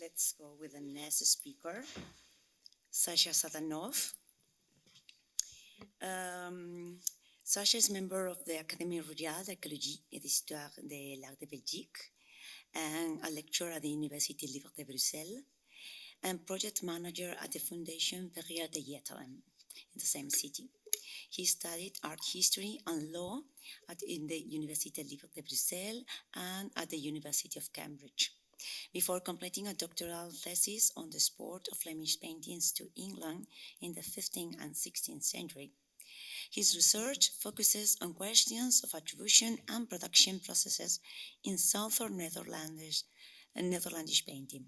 let's go with the next speaker, Sacha Zdanov. Sacha is member of the Académie royale d'archéologie et d'histoire de l'art de Belgique and a lecturer at the Université Libre de Bruxelles and project manager at the Foundation Perrier de Yettelem in the same city. He studied art history and law in the Université Libre de Bruxelles and at the University of Cambridge, before completing a doctoral thesis on the export of Flemish paintings to England in the 15th and 16th century. His research focuses on questions of attribution and production processes in Southern Netherlandish painting.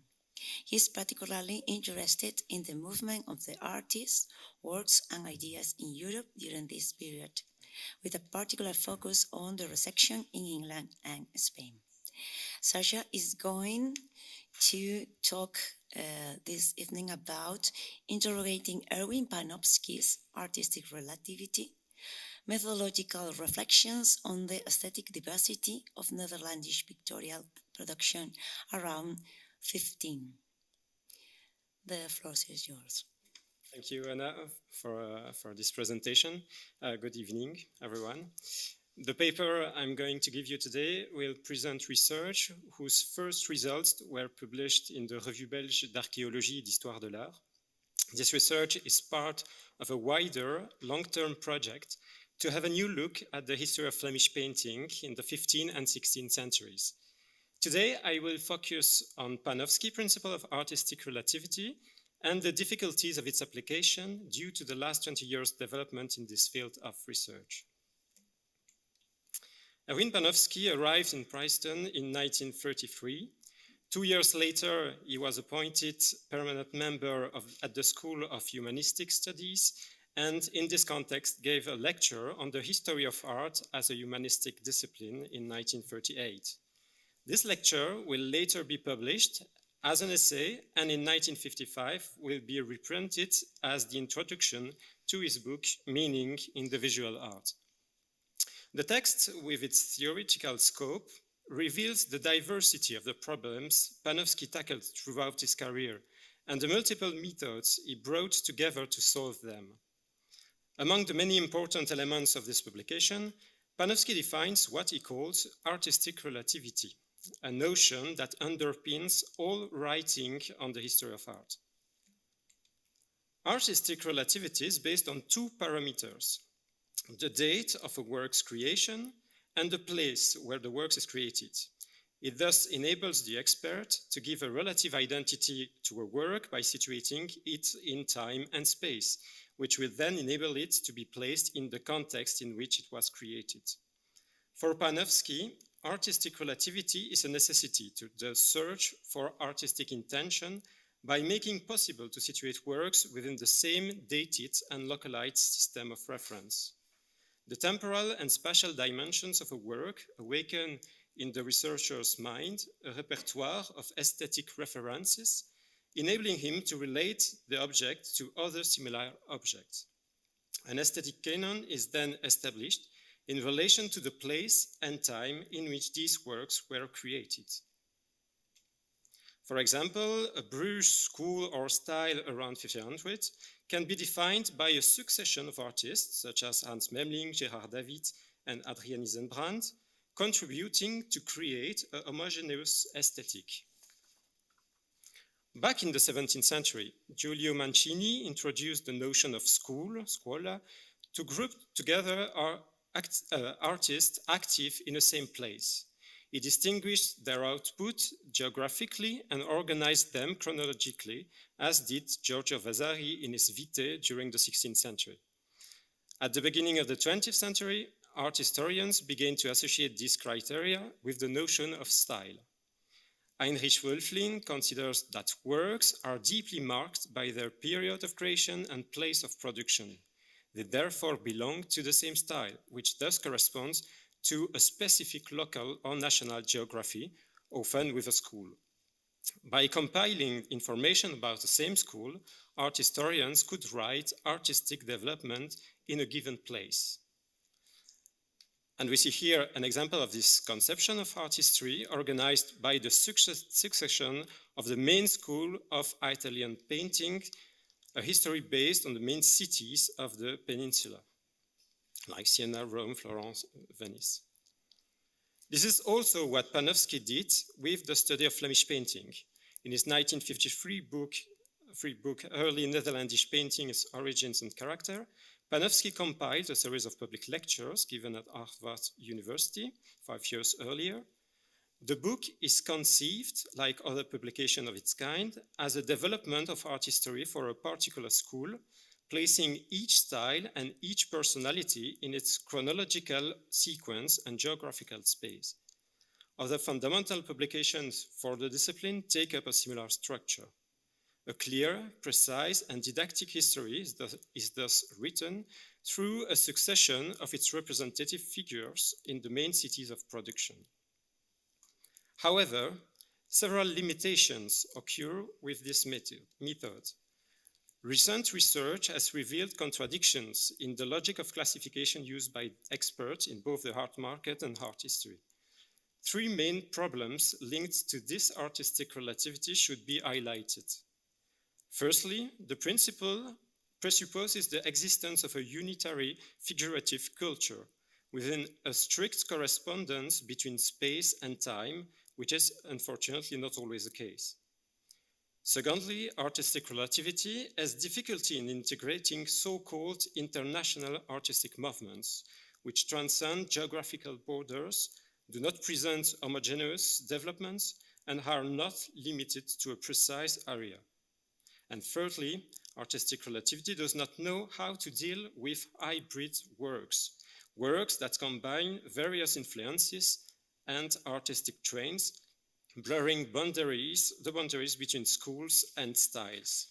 He is particularly interested in the movement of the artists, works, and ideas in Europe during this period, with a particular focus on the resection in England and Spain. Sacha is going to talk this evening about interrogating Erwin Panofsky's artistic relativity, methodological reflections on the aesthetic diversity of Netherlandish pictorial production around 15. The floor is yours. Thank you, Anna, for this presentation. Good evening, everyone. The paper I'm going to give you today will present research whose first results were published in the Revue Belge d'Archéologie et d'Histoire de l'Art. This research is part of a wider, long-term project to have a new look at the history of Flemish painting in the 15th and 16th centuries. Today, I will focus on Panofsky's principle of artistic relativity and the difficulties of its application due to the last 20 years' development in this field of research. Erwin Panofsky arrived in Princeton in 1933. 2 years later, he was appointed permanent member at the School of Humanistic Studies, and in this context gave a lecture on the history of art as a humanistic discipline in 1938. This lecture will later be published as an essay, and in 1955 will be reprinted as the introduction to his book, Meaning in the Visual Art. The text, with its theoretical scope, reveals the diversity of the problems Panofsky tackled throughout his career and the multiple methods he brought together to solve them. Among the many important elements of this publication, Panofsky defines what he calls artistic relativity, a notion that underpins all writing on the history of art. Artistic relativity is based on two parameters: the date of a work's creation and the place where the work is created. It thus enables the expert to give a relative identity to a work by situating it in time and space, which will then enable it to be placed in the context in which it was created. For Panofsky, artistic relativity is a necessity to the search for artistic intention by making possible to situate works within the same dated and localized system of reference. The temporal and spatial dimensions of a work awaken in the researcher's mind a repertoire of aesthetic references, enabling him to relate the object to other similar objects. An aesthetic canon is then established in relation to the place and time in which these works were created. For example, a Bruges school or style around 1500 can be defined by a succession of artists such as Hans Memling, Gerard David, and Adrian Isenbrand, contributing to create a homogeneous aesthetic. Back in the 17th century, Giulio Mancini introduced the notion of school, scuola, to group together artists active in the same place. He distinguished their output geographically and organized them chronologically, as did Giorgio Vasari in his Vitae during the 16th century. At the beginning of the 20th century, art historians began to associate these criteria with the notion of style. Heinrich Wölfflin considers that works are deeply marked by their period of creation and place of production. They therefore belong to the same style, which thus corresponds to a specific local or national geography, often with a school. By compiling information about the same school, art historians could write artistic development in a given place. And we see here an example of this conception of art history organized by the succession of the main school of Italian painting, a history based on the main cities of the peninsula, like Siena, Rome, Florence, Venice. This is also what Panofsky did with the study of Flemish painting. In his 1953 book, Early Netherlandish Paintings, Origins and Character, Panofsky compiled a series of public lectures given at Harvard University 5 years earlier. The book is conceived, like other publications of its kind, as a development of art history for a particular school, placing each style and each personality in its chronological sequence and geographical space. Other fundamental publications for the discipline take up a similar structure. A clear, precise, and didactic history is thus written through a succession of its representative figures in the main cities of production. However, several limitations occur with this method. Recent research has revealed contradictions in the logic of classification used by experts in both the art market and art history. Three main problems linked to this artistic relativity should be highlighted. Firstly, the principle presupposes the existence of a unitary figurative culture within a strict correspondence between space and time, which is unfortunately not always the case. Secondly, artistic relativity has difficulty in integrating so-called international artistic movements, which transcend geographical borders, do not present homogeneous developments, and are not limited to a precise area. And thirdly, artistic relativity does not know how to deal with hybrid works that combine various influences and artistic trends, blurring the boundaries between schools and styles.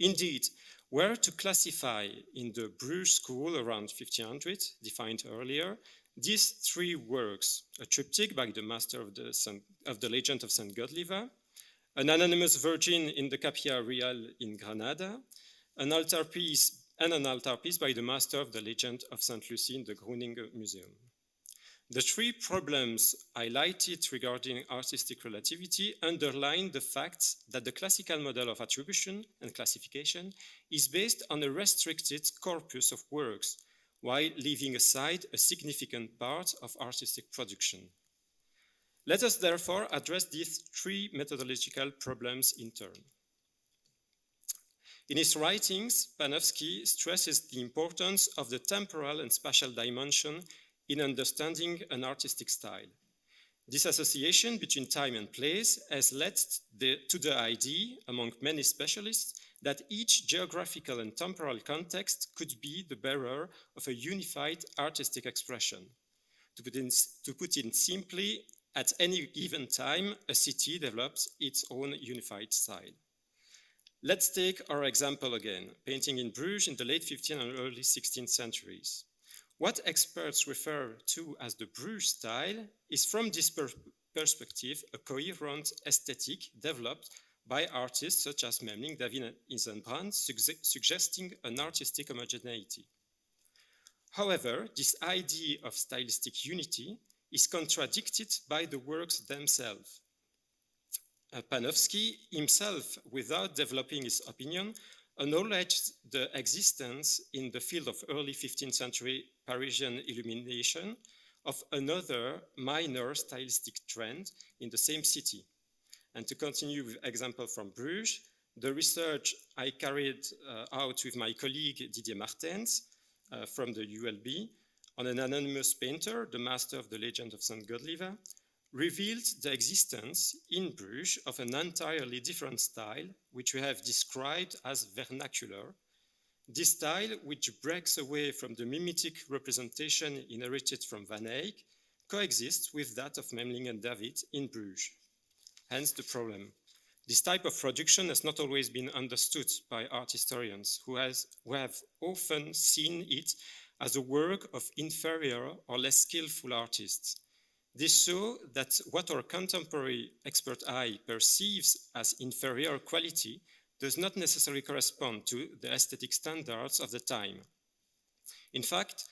Indeed, were to classify in the Bruges school around 1500, defined earlier, these three works, a triptych by the master of the legend of St. Godliva, an anonymous virgin in the Capilla Real in Granada, an altarpiece by the master of the legend of St. Lucy in the Groningen Museum. The three problems highlighted regarding artistic relativity underline the fact that the classical model of attribution and classification is based on a restricted corpus of works, while leaving aside a significant part of artistic production. Let us therefore address these three methodological problems in turn. In his writings, Panofsky stresses the importance of the temporal and spatial dimension in understanding an artistic style. This association between time and place has led to the idea, among many specialists, that each geographical and temporal context could be the bearer of a unified artistic expression. To put it simply, at any given time, a city develops its own unified style. Let's take our example again, painting in Bruges in the late 15th and early 16th centuries. What experts refer to as the Bruges style is, from this perspective, a coherent aesthetic developed by artists such as Memling, David, and Isenbrand, suggesting an artistic homogeneity. However, this idea of stylistic unity is contradicted by the works themselves. Panofsky himself, without developing his opinion, acknowledged the existence in the field of early 15th century Parisian illumination of another minor stylistic trend in the same city. And to continue with example from Bruges, the research I carried out with my colleague Didier Martens from the ULB on an anonymous painter, the master of the legend of St. Godliva, revealed the existence in Bruges of an entirely different style, which we have described as vernacular. This style, which breaks away from the mimetic representation inherited from Van Eyck, coexists with that of Memling and David in Bruges. Hence the problem. This type of production has not always been understood by art historians, who have often seen it as a work of inferior or less skillful artists. This shows that what our contemporary expert eye perceives as inferior quality does not necessarily correspond to the aesthetic standards of the time. In fact,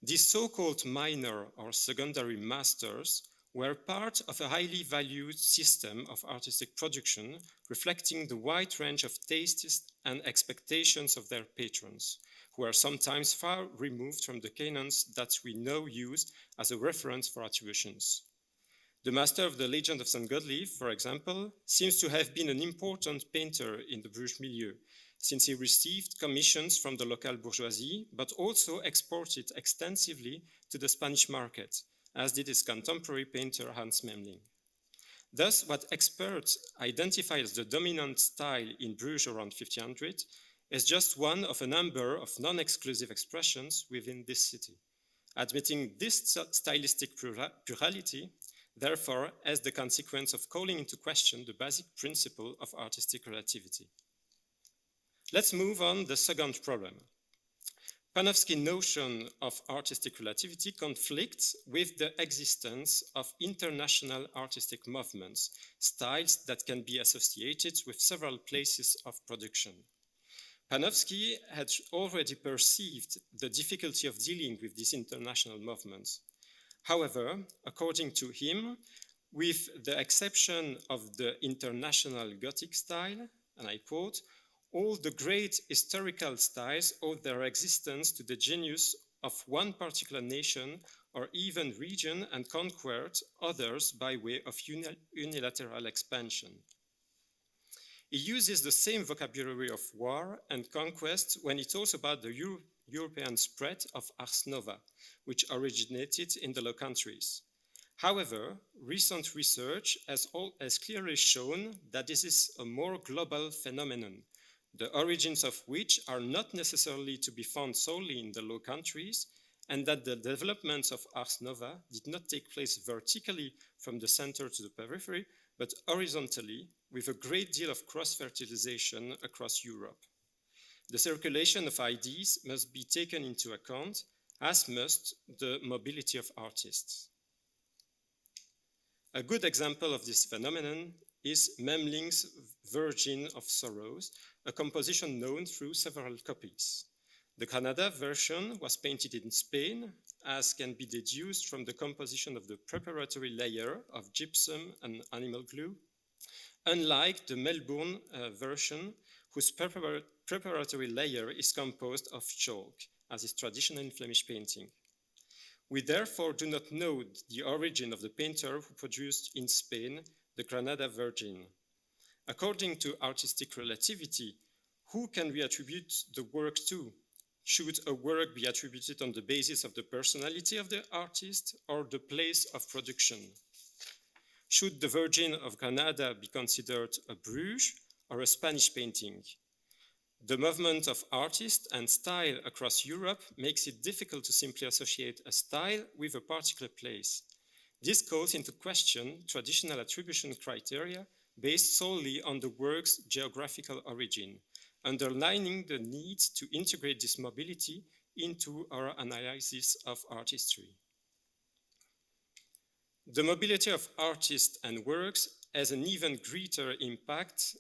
These so-called minor or secondary masters were part of a highly valued system of artistic production, reflecting the wide range of tastes and expectations of their patrons, who are sometimes far removed from the canons that we now use as a reference for attributions. The master of the Legend of St. Godlieb, for example, seems to have been an important painter in the Bruges milieu, since he received commissions from the local bourgeoisie, but also exported extensively to the Spanish market, as did his contemporary painter Hans Memling. Thus, what experts identify as the dominant style in Bruges around 1500 is just one of a number of non-exclusive expressions within this city. Admitting this stylistic plurality, therefore, as the consequence of calling into question the basic principle of artistic relativity. Let's move on to the second problem. Panofsky's notion of artistic relativity conflicts with the existence of international artistic movements, styles that can be associated with several places of production. Panofsky had already perceived the difficulty of dealing with these international movements. However, according to him, with the exception of the international Gothic style, and I quote, all the great historical styles owe their existence to the genius of one particular nation or even region and conquered others by way of unilateral expansion. He uses the same vocabulary of war and conquest when he talks about the European spread of Ars Nova, which originated in the Low Countries. However, recent research has clearly shown that this is a more global phenomenon, the origins of which are not necessarily to be found solely in the Low Countries, and that the development of Ars Nova did not take place vertically from the center to the periphery, but horizontally, with a great deal of cross-fertilization across Europe. The circulation of ideas must be taken into account, as must the mobility of artists. A good example of this phenomenon is Memling's Virgin of Sorrows, a composition known through several copies. The Granada version was painted in Spain, as can be deduced from the composition of the preparatory layer of gypsum and animal glue, unlike the Melbourne version, whose preparatory layer is composed of chalk, as is traditional in Flemish painting. We therefore do not know the origin of the painter who produced in Spain the Granada Virgin. According to artistic relativity, who can we attribute the work to? Should a work be attributed on the basis of the personality of the artist or the place of production? Should the Virgin of Granada be considered a Bruges or a Spanish painting? The movement of artists and style across Europe makes it difficult to simply associate a style with a particular place. This calls into question traditional attribution criteria based solely on the work's geographical origin, underlining the need to integrate this mobility into our analysis of art history. The mobility of artists and works has an even greater impact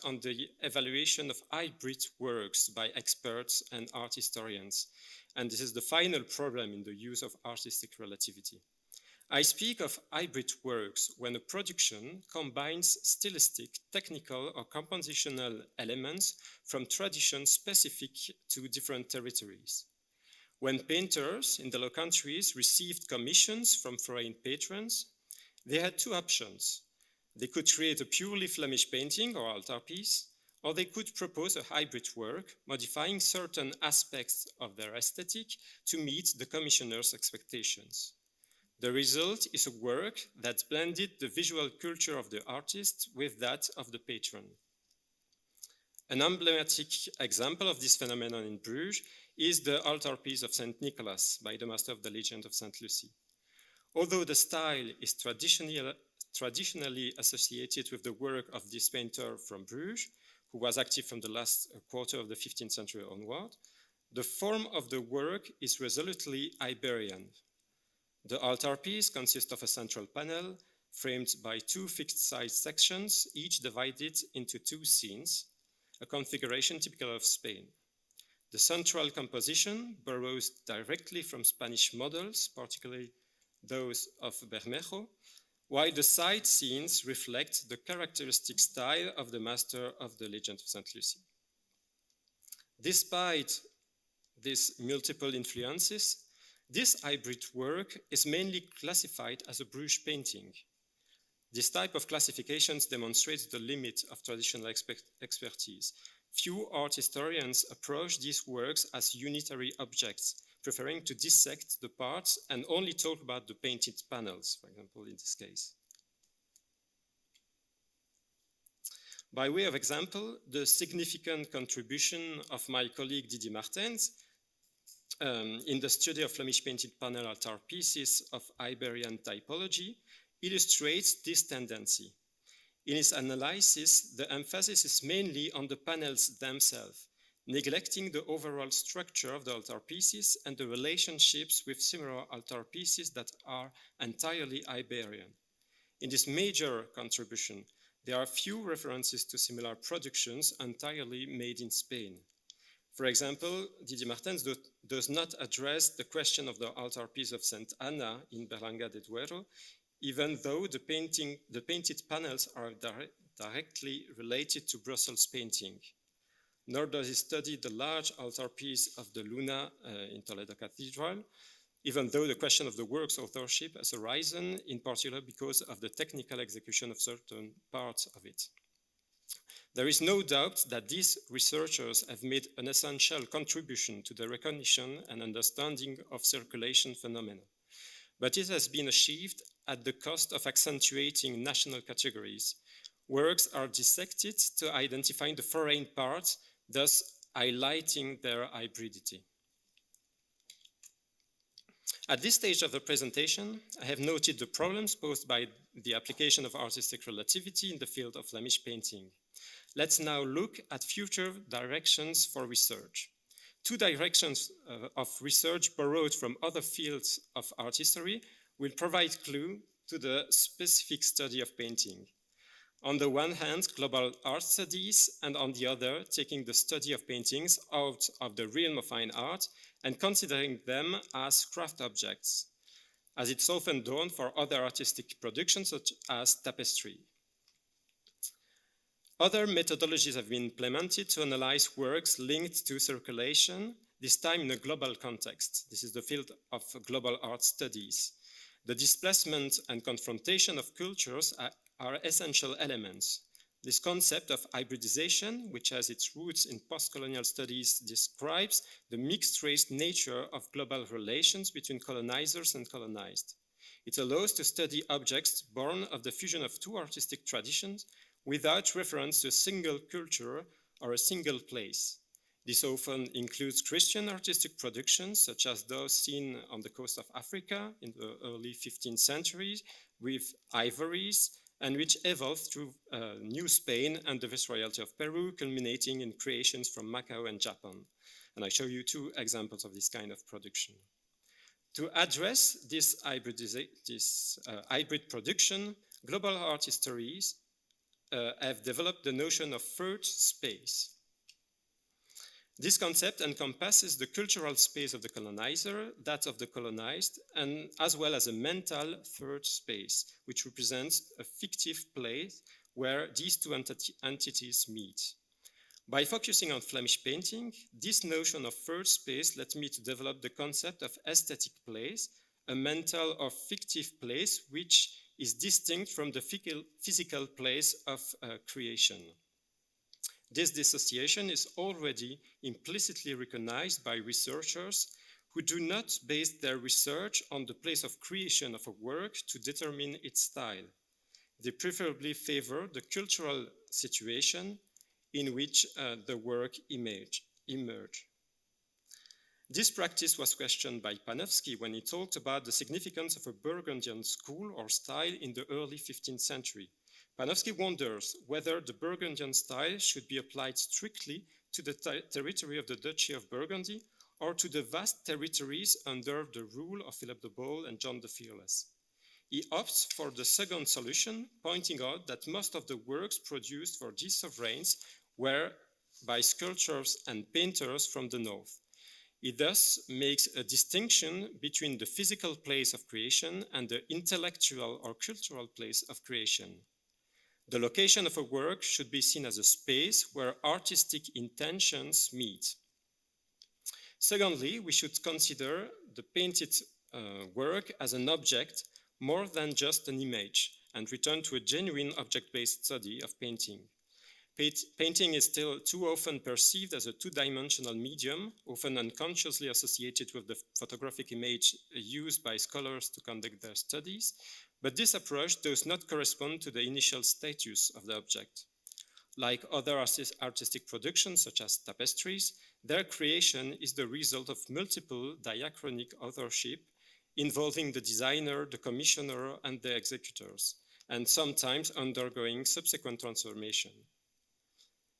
on the evaluation of hybrid works by experts and art historians. And this is the final problem in the use of artistic relativity. I speak of hybrid works when a production combines stylistic, technical, or compositional elements from traditions specific to different territories. When painters in the Low Countries received commissions from foreign patrons, they had two options. They could create a purely Flemish painting or altarpiece, or they could propose a hybrid work, modifying certain aspects of their aesthetic to meet the commissioner's expectations. The result is a work that blended the visual culture of the artist with that of the patron. An emblematic example of this phenomenon in Bruges is the altarpiece of St. Nicholas by the master of the Legend of St. Lucy. Although the style is traditionally associated with the work of this painter from Bruges, who was active from the last quarter of the 15th century onward, the form of the work is resolutely Iberian. The altarpiece consists of a central panel framed by two fixed-size sections, each divided into two scenes, a configuration typical of Spain. The central composition borrows directly from Spanish models, particularly those of Bermejo, while the side scenes reflect the characteristic style of the master of the Legend of St. Lucy. Despite these multiple influences, this hybrid work is mainly classified as a Bruges painting. This type of classifications demonstrates the limit of traditional expertise. Few art historians approach these works as unitary objects, preferring to dissect the parts and only talk about the painted panels, for example, in this case. By way of example, the significant contribution of my colleague Didier Martens in the study of Flemish painted panel altar pieces of Iberian typology illustrates this tendency. In his analysis, the emphasis is mainly on the panels themselves, neglecting the overall structure of the altar pieces and the relationships with similar altar pieces that are entirely Iberian. In this major contribution, there are few references to similar productions entirely made in Spain. For example, Didier Martens does not address the question of the altarpiece of St. Anna in Berlanga de Duero, even though the painted panels are directly related to Brussels painting. Nor does he study the large altarpiece of the Luna in Toledo Cathedral, even though the question of the work's authorship has arisen, in particular because of the technical execution of certain parts of it. There is no doubt that these researchers have made an essential contribution to the recognition and understanding of circulation phenomena, but it has been achieved at the cost of accentuating national categories. Works are dissected to identify the foreign parts, thus highlighting their hybridity. At this stage of the presentation, I have noted the problems posed by the application of artistic relativity in the field of Flemish painting. Let's now look at future directions for research. Two directions of research borrowed from other fields of art history will provide clue to the specific study of painting. On the one hand, global art studies, and on the other, taking the study of paintings out of the realm of fine art and considering them as craft objects, as it's often done for other artistic productions such as tapestry. Other methodologies have been implemented to analyze works linked to circulation, this time in a global context. This is the field of global art studies. The displacement and confrontation of cultures are essential elements. This concept of hybridization, which has its roots in post-colonial studies, describes the mixed-race nature of global relations between colonizers and colonized. It allows to study objects born of the fusion of two artistic traditions without reference to a single culture or a single place. This often includes Christian artistic productions, such as those seen on the coast of Africa in the early 15th century, with ivories, and which evolved through New Spain and the Viceroyalty of Peru, culminating in creations from Macau and Japan. And I show you two examples of this kind of production. To address this hybrid production, global art histories have developed the notion of third space. This concept encompasses the cultural space of the colonizer, that of the colonized, and as well as a mental third space, which represents a fictive place where these two entities meet. By focusing on Flemish painting, this notion of third space led me to develop the concept of aesthetic place, a mental or fictive place which is distinct from the physical place of creation. This dissociation is already implicitly recognized by researchers who do not base their research on the place of creation of a work to determine its style. They preferably favor the cultural situation in which the work emerge. This practice was questioned by Panofsky when he talked about the significance of a Burgundian school or style in the early 15th century. Panofsky wonders whether the Burgundian style should be applied strictly to the territory of the Duchy of Burgundy or to the vast territories under the rule of Philip the Bold and John the Fearless. He opts for the second solution, pointing out that most of the works produced for these sovereigns were by sculptors and painters from the north. It thus makes a distinction between the physical place of creation and the intellectual or cultural place of creation. The location of a work should be seen as a space where artistic intentions meet. Secondly, we should consider the painted work as an object more than just an image, and return to a genuine object-based study of painting. Painting is still too often perceived as a two-dimensional medium, often unconsciously associated with the photographic image used by scholars to conduct their studies, but this approach does not correspond to the initial status of the object. Like other artistic productions, such as tapestries, their creation is the result of multiple diachronic authorship involving the designer, the commissioner, and the executors, and sometimes undergoing subsequent transformation.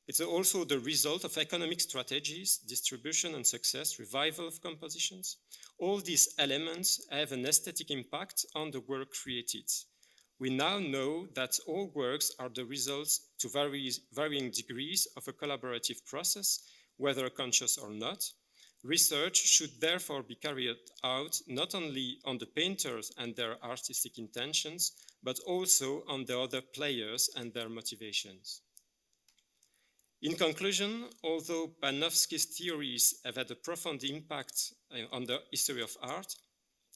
It's also the result of economic strategies, distribution and success, revival of compositions. All these elements have an aesthetic impact on the work created. We now know that all works are the results to varying degrees of a collaborative process, whether conscious or not. Research should therefore be carried out not only on the painters and their artistic intentions, but also on the other players and their motivations. In conclusion, although Panofsky's theories have had a profound impact on the history of art,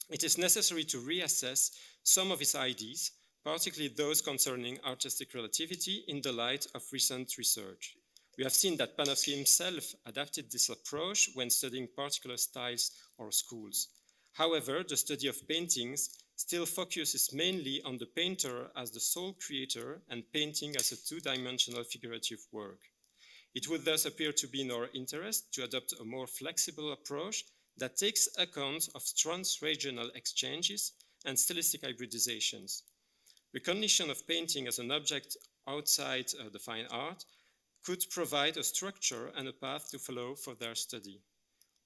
it is necessary to reassess some of his ideas, particularly those concerning artistic relativity, in the light of recent research. We have seen that Panofsky himself adapted this approach when studying particular styles or schools. However, the study of paintings still focuses mainly on the painter as the sole creator and painting as a two-dimensional figurative work. It would thus appear to be in our interest to adopt a more flexible approach that takes account of trans-regional exchanges and stylistic hybridizations. Recognition of painting as an object outside the fine art could provide a structure and a path to follow for their study.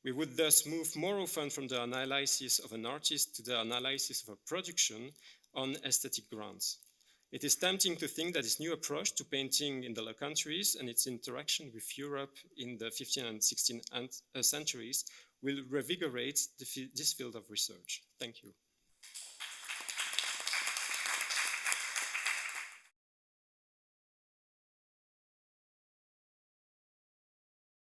We would thus move more often from the analysis of an artist to the analysis of a production on aesthetic grounds. It is tempting to think that this new approach to painting in the Low Countries and its interaction with Europe in the 15th and 16th centuries will revigorate this field of research. Thank you.